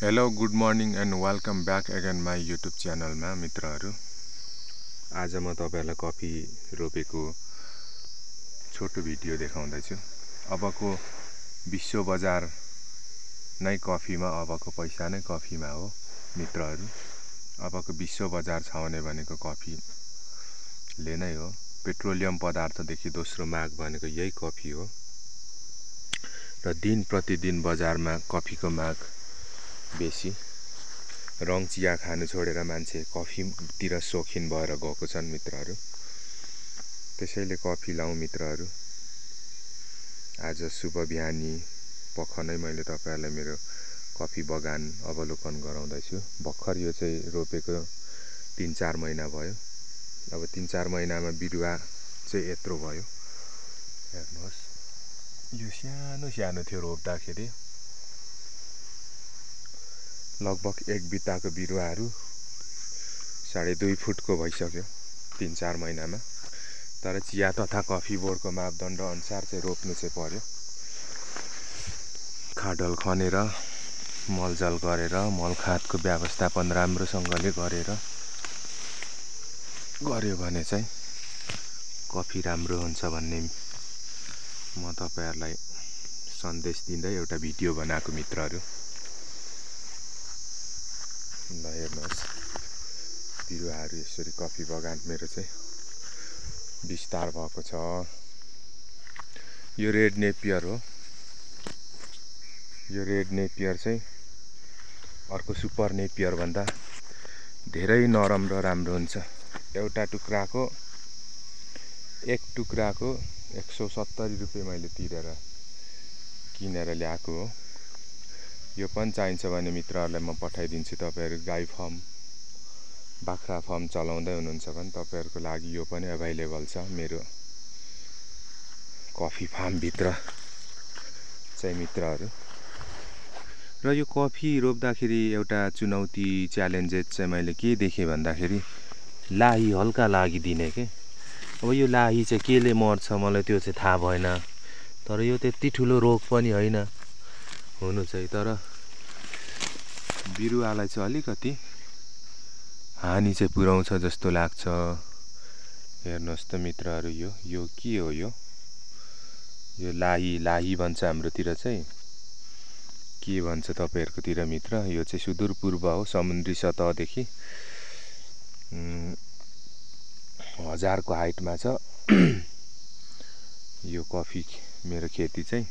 Hello good morning and welcome back again my YouTube च्यानलमा मित्रहरू। आज म तपाईहरुलाई कफी रोपेको छोटो भिडियो देखाउँदैछु। अबको विश्व बजार नै कफीमा, अबको पैसा नै कफीमा हो मित्रहरू। अबको विश्व बजार छाउने भनेको कफीले नै हो। पेट्रोलियम पदार्थदेखि दोस्रो माग भनेको यही कफी हो र दिन प्रतिदिन बजारमा कफीको माग बेसी। रङ चिया खानु छोडेर मान्छे कफीतिर सोखिन भएर गएको छन् मित्रहरू। त्यसैले कफी लाउँ मित्रहरू। आज शुभ बिहानी पख नै मैले तपाईहरुलाई मेरो कफी बगान अवलोकन गराउँदैछु। भर्खर यो चाहिँ रोपेको 3-4 महिना भयो। अब 3-4 महिनामा बिरुवा चाहिँ यत्रो भयो। हेर्नुहोस्, यो सानो सानो थियो रोप्दाखेरि। लगभग 1 बिताको बिरुवाहरू 2.5 फुटको भइसक्यो 3-4 महिनामा। तर चिया तथा कफी बोर्डको मापदण्ड अनुसार चाहिँ रोप्नु चाहिँ पर्यो। खाडल खनेर, मलजल गरेर, मलखादको व्यवस्थापन राम्रोसँगले गरेर गर्यो भने चाहिँ कफी राम्रो हुन्छ भन्ने म तपाईहरुलाई सन्देश दिँदै एउटा भिडियो बनाएको मित्रहरू। ल हेर्नुहोस्, बिरुवाहरू यसरी कफी बगान मेरो चाहिँ विस्तार भएको छ। यो रेड नेपियर हो। यो रेड नेपियर चाहिँ अर्को सुपर नेपियर भन्दा धेरै नरम र राम्रो हुन्छ। एउटा टुक्राको 170 रुपैयाँ मैले तिरेर किनेर ल्याएको हो। यो पनि चाहिन्छ भने मित्रहरूलाई म पठाइदिन्छु। तपाईहरु गाई फर्म, बाख्रा फर्म चलाउँदै हुनुहुन्छ भने तपाईहरुको लागि यो पनि अभाइलेबल छ मेरो कफी फार्म भित्र चाहिँ मित्रहरू। र यो कफी रोप्दाखेरि एउटा चुनौती च्यालेन्जेस चाहिँ मैले के देखेँ भन्दाखेरि लाही हल्का लागिदिने के। अब यो लाही चाहिँ केले मर्छ मलाई त्यो चाहिँ थाहा भएन। तर यो त्यति ठुलो रोग पनि होइन हुनु चाहिँ, तर बिरुवालाई चाहिँ अलिकति हानि चाहिँ पुर्याउँछ जस्तो लाग्छ। हेर्नुहोस् त मित्रहरू, यो के हो? यो लाही भन्छ हाम्रोतिर चाहिँ। के भन्छ तपाईहरुकोतिर मित्र? यो चाहिँ सुदूरपूर्व हो। समुद्री सतहदेखि 1000 को हाइटमा छ। यो कफी मेरो खेती चाहिँ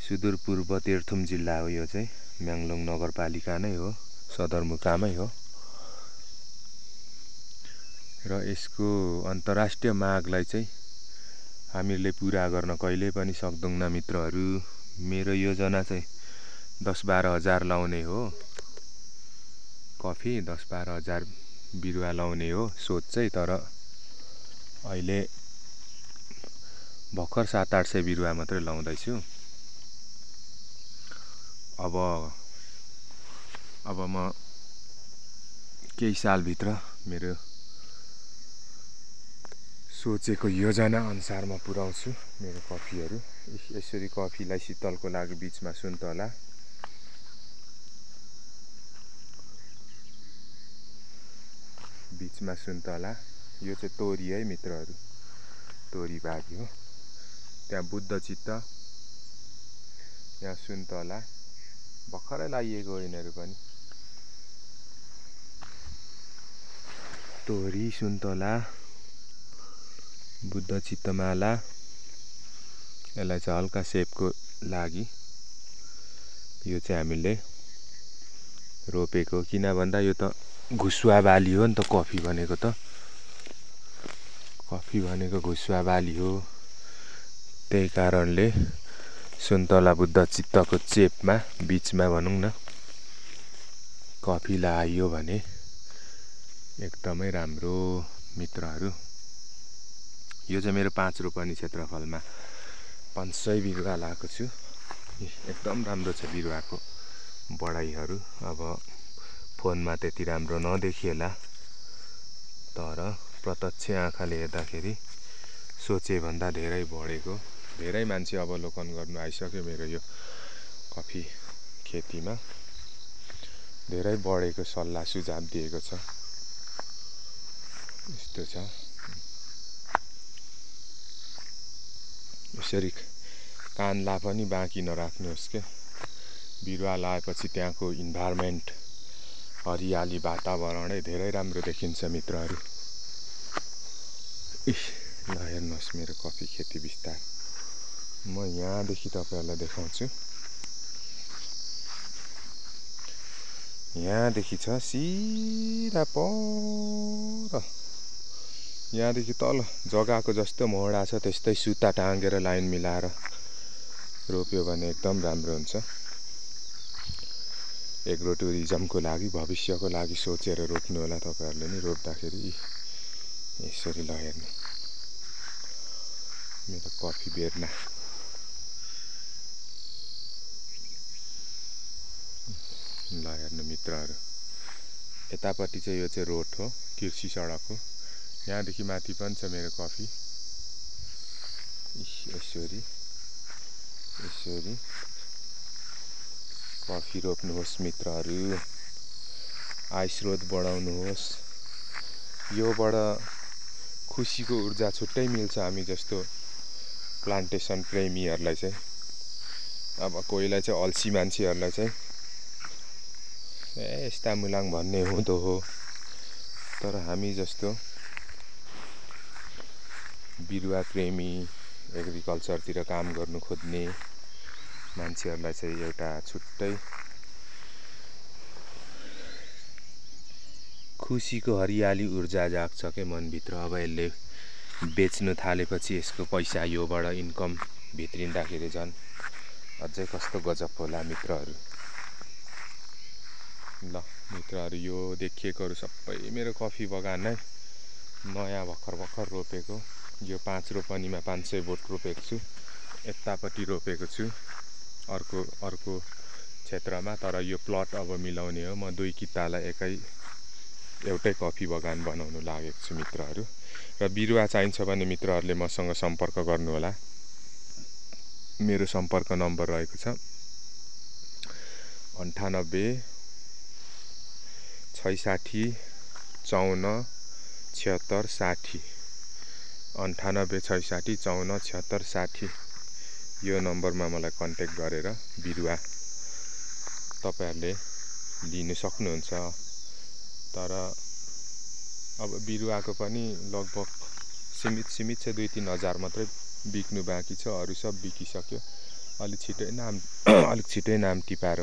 सुदूरपूर्व तेह्रथुम जिल्ला हो। यो चाहिँ म्याङलोङ नगरपालिका नै हो, सदरमुकामै हो। र यसको अन्तर्राष्ट्रिय मागलाई चाहिँ हामीले पूरा गर्न कहिल्यै पनि सक्दैनौँ मित्रहरू। मेरो योजना चाहिँ 10-12 हजार लाउने हो कफी, 10-12 हजार बिरुवा लाउने हो सोच चाहिँ। तर अहिले भर्खर 700-800 बिरुवा मात्रै लाउँदैछु। अब म केही सालभित्र मेरो सोचेको योजना अनुसार म पुर्याउँछु मेरो कफीहरू। यसरी कफीलाई शीतलको लागि बीचमा सुन्तला, यो चाहिँ तोरी है मित्रहरू, तोरी बारी हो। त्यहाँ बुद्ध चित्त, यहाँ सुन्तला भर्खरै लाइएको यिनीहरू पनि। तोरी, सुन्तला, बुद्ध चित्तमाला। यसलाई चाहिँ हल्का सेपको लागि यो चाहिँ हामीले रोपेको। किन भन्दा यो त घुसुवा बाली हो नि त। कफी भनेको घुसुवा बाली हो। त्यही कारणले सुन्तला बुद्ध चित्तको चेपमा बीचमा भनौँ न कफी लगाइयो भने एकदमै राम्रो मित्रहरू। यो चाहिँ मेरो 5 रोपनी क्षेत्रफलमा 500 बिरुवा लगाएको छु। एकदम राम्रो छ बिरुवाको बढाइहरू। अब फोनमा त्यति राम्रो नदेखिएला, तर प्रत्यक्ष आँखाले हेर्दाखेरि सोचे भन्दा धेरै बढेको। धेरै मान्छे अवलोकन गर्नु आइसक्यो मेरो यो कफी खेतीमा। धेरै बढेको सल्लाह सुझाव दिएको छ। यस्तो छ। यसरी कानला पनि बाँकी नराख्नुहोस् के। बिरुवा लाएपछि त्यहाँको इन्भाइरोमेन्ट, हरियाली वातावरणै धेरै राम्रो देखिन्छ मित्रहरू। ल हेर्नुहोस् मेरो कफी खेती विस्तार। म यहाँदेखि तपाईहरुलाई देखाउँछु। यहाँदेखि छ सिधा पर, यहाँदेखि तल जग्गाको जस्तो मोहडा छ त्यस्तै सुता टाँगेर लाइन मिलाएर रोप्यो भने एकदम राम्रो हुन्छ। एग्रो टुरिज्मको लागि, भविष्यको लागि सोचेर रोप्नु होला तपाईहरुले नि। रोप्दाखेरि यसरी ल हेर्नु मेरो कफी बेर्ना। ल हेर्नु मित्रहरू, यतापट्टि चाहिँ यो चाहिँ रोड हो, कृषि सडक हो। यहाँदेखि माथि पनि छ मेरो कफी। यसरी यसरी कफी रोप्नुहोस् मित्रहरू। आय स्रोत बढाउनुहोस्। योबाट खुसीको ऊर्जा छुट्टै मिल्छ हामी जस्तो प्लान्टेसन प्रेमीहरूलाई चाहिँ। अब कोहीलाई चाहिँ अल्छी मान्छेहरूलाई चाहिँ यस्ता मुलाङ भन्ने हुँदो हो। तर हामी जस्तो बिरुवा प्रेमी, एग्रिकल्चरतिर काम गर्नु खोज्ने मान्छेहरूलाई चाहिँ एउटा छुट्टै खुसीको हरियाली ऊर्जा जाग्छ के मनभित्र। अब यसले बेच्नु थालेपछि यसको पैसा, योबाट इन्कम भित्रिँदाखेरि झन् अझै कस्तो गजब होला मित्रहरू। ल मित्रहरू, यो देखिएकोहरू सबै मेरो कफी बगान नै नयाँ भर्खर रोपेको। यो 5 रोपनीमा 500 बोट रोपेको छु। यतापट्टि रोपेको छु अर्को क्षेत्रमा। तर यो प्लट अब मिलाउने हो। म 2 कितालाई एउटै कफी बगान बनाउनु लागेको छु मित्रहरू। र बिरुवा चाहिन्छ भने मित्रहरूले मसँग सम्पर्क गर्नुहोला। मेरो सम्पर्क नम्बर रहेको छ 98 66 54 76 60। 98 66 54 76 60 यो नम्बरमा मलाई कन्ट्याक्ट गरेर बिरुवा तपाईहरुले लिन सक्नुहुन्छ। तर अब बिरुवाको पनि लगभग सीमित छ, 2-3 हजार मात्रै बिक्नु बाँकी छ। अरु सब बिकिसक्यो। अलिक छिटै नाम टिपाएर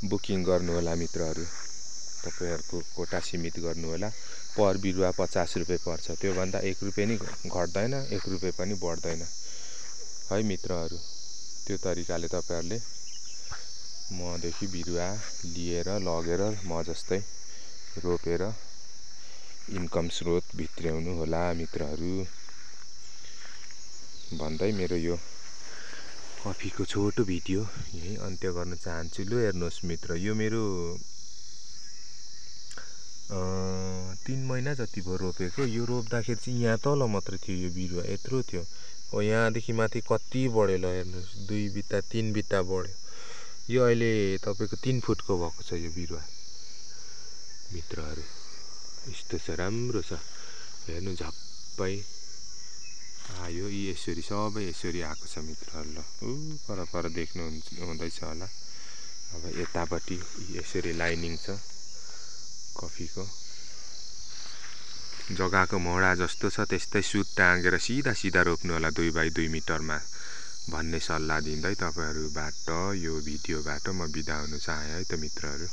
बुकिङ गर्नु होला मित्रहरू। तपाईहरुको कोटा सीमित गर्नु होला। पर बिरुवा 50 रुपैयाँ पर्छ। त्यो भन्दा 1 रुपैयाँ नि घट्दैन, 1 रुपैयाँ पनि बढ्दैन है मित्रहरू। त्यो तरिकाले तपाईहरुले मदेखि बिरुवा लिएर लगेर म जस्तै रोपेर इन्कम स्रोत भित्र्याउनु होला मित्रहरू भन्दै मेरो यो कफीको छोटो भिडियो यही अन्त्य गर्न चाहन्छु। ल हेर्नुहोस् मित्र, यो मेरो 3 महिना जति भयो रोपेको। यो रोप्दाखेरि चाहिँ यहाँ तल मात्र थियो यो बिरुवा, यत्रो थियो। अब यहाँदेखि माथि कति बढ्यो ल हेर्नुहोस्, 2 बिटा 3 बिटा बढ्यो। यो अहिले तपाईको 3 फुटको भएको छ यो बिरुवा मित्रहरू। यस्तो छ, राम्रो छ। हेर्नु झप्पै आयो। यसरी सबै यसरी आएको छ मित्रहरू। ल पर देख्नु हुँदैछ होला। अब यतापट्टि यसरी लाइनिङ छ कफीको। जग्गाको मोहडा जस्तो छ त्यस्तै सुत टाँगेर सिधा रोप्नु होला 2 बाइ 2 मिटरमा भन्ने सल्लाह दिँदै तपाईहरुबाट यो भिडियोबाट म बिदा हुन चाहे है त मित्रहरू।